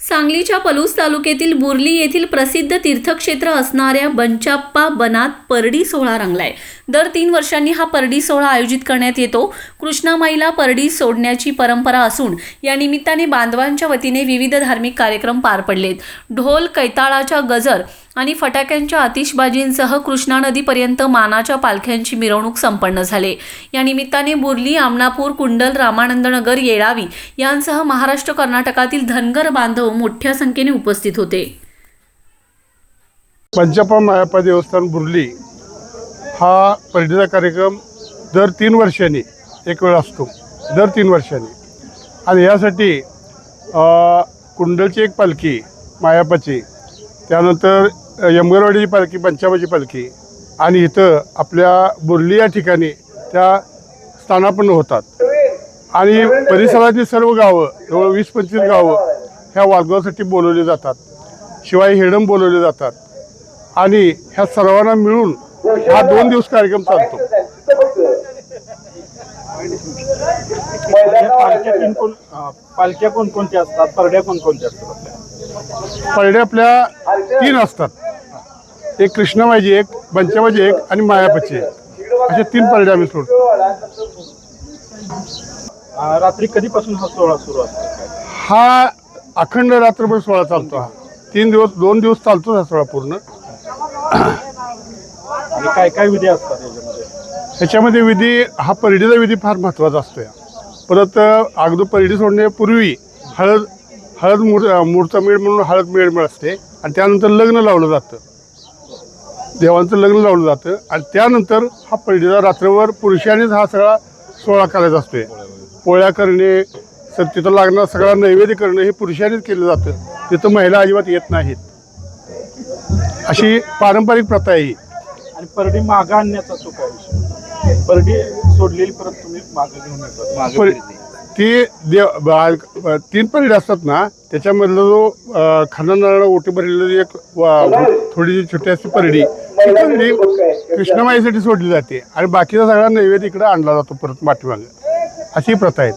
सांगलीच्या पलूस तालुक्यातील बुर्ली येथील प्रसिद्ध तीर्थक्षेत्र असणाऱ्या बंचाप्पा बनात परडी सोहळा रंगलाय। दर 3 वर्षांनी हा परडी सोहळा आयोजित करण्यात येतो। कृष्णामाईला परडी सोडण्याची परंपरा असून या निमित्ताने बांधवांच्या वतीने विविध धार्मिक कार्यक्रम पार पडलेत। ढोल कैताळाच्या गजर आणि फटाक्यांच्या आतिषबाजींसह कृष्णा नदीपर्यंत मानाच्या पालख्यांची मिरवणूक संपन्न झाली। या निमित्ताने बुर्ली, आमनापूर, कुंडल, रामानंदनगर, येळावी यांसह महाराष्ट्र कर्नाटकातील धनगर बांधव मोठ्या संख्येने उपस्थित होते। पंचप्पा मायप्पा देवस्थान बुर्ली हा परडीचा कार्यक्रम दर 3 वर्षांनी एक वेळ असतो, दर 3 वर्षांनी। आणि यासाठी कुंडलची एक पालखी मायप्पाची, त्यानंतर यमगरवाडीची पालखी, पंचाप्पाची पालखी आणि इथं आपल्या बुर्ली या ठिकाणी त्या स्थानापन्न होतात। आणि परिसरातील सर्व गावं, जवळ 20-25 गावं ह्या वालगावसाठी बोलवले जातात, शिवाय हेडम बोलवले जातात। आणि ह्या सर्वांना मिळून हा 2 दिवस कार्यक्रम चालतो। पालख्या कोणकोणत्या असतात, परड्या कोणकोणत्या असतात? परड्या आपल्या 3 असतात, एक कृष्णामाईची, एक पंचप्पाची, एक आणि मायप्पाची, अशा 3 परड्या आम्ही सोडतो। रात्री कधीपासून हा सोहळा सुरू असतो? हा अखंड रात्रभर सोहळा चालतो। हा 2 दिवस चालतो हा सोहळा पूर्ण। आणि काय काय विधी असतात ह्याच्यामध्ये विधी, हा परडीचा विधी फार महत्त्वाचा असतो। परत अगोदर परडी सोडण्यापूर्वी हळद मुहूर्तमेढ म्हणून हळद मेळ असते, आणि त्यानंतर लग्न लावलं जातं, देवांचं लग्न लावलं जातं। आणि त्यानंतर हा परडीचा रात्रभर पुरुषांनीच हा सगळा सोहळा करायचा असतो। पोळ्या करणे, तिथं लागणार सगळा नैवेद्य करणं हे पुरुषांनीच केलं जातं, तिथं महिला अजिबात येत नाहीत। अशी पारंपरिक प्रथा आहे। आणि परडी मागं आणण्याचा तो काय विषय? परडी सोडलेली परत तुम्ही मागं घेऊन येतात? ती 3 परडी असतात ना, त्याच्यामधला जो खंडनाला ओटी भरलेली एक थोडीशी छोटी असते परडी, ती परडी कृष्णामाईसाठी सोडली जाते आणि बाकीचा सगळा नैवेद्य इकडे आणला जातो परत पाठीमागे। अशी प्रथा आहे।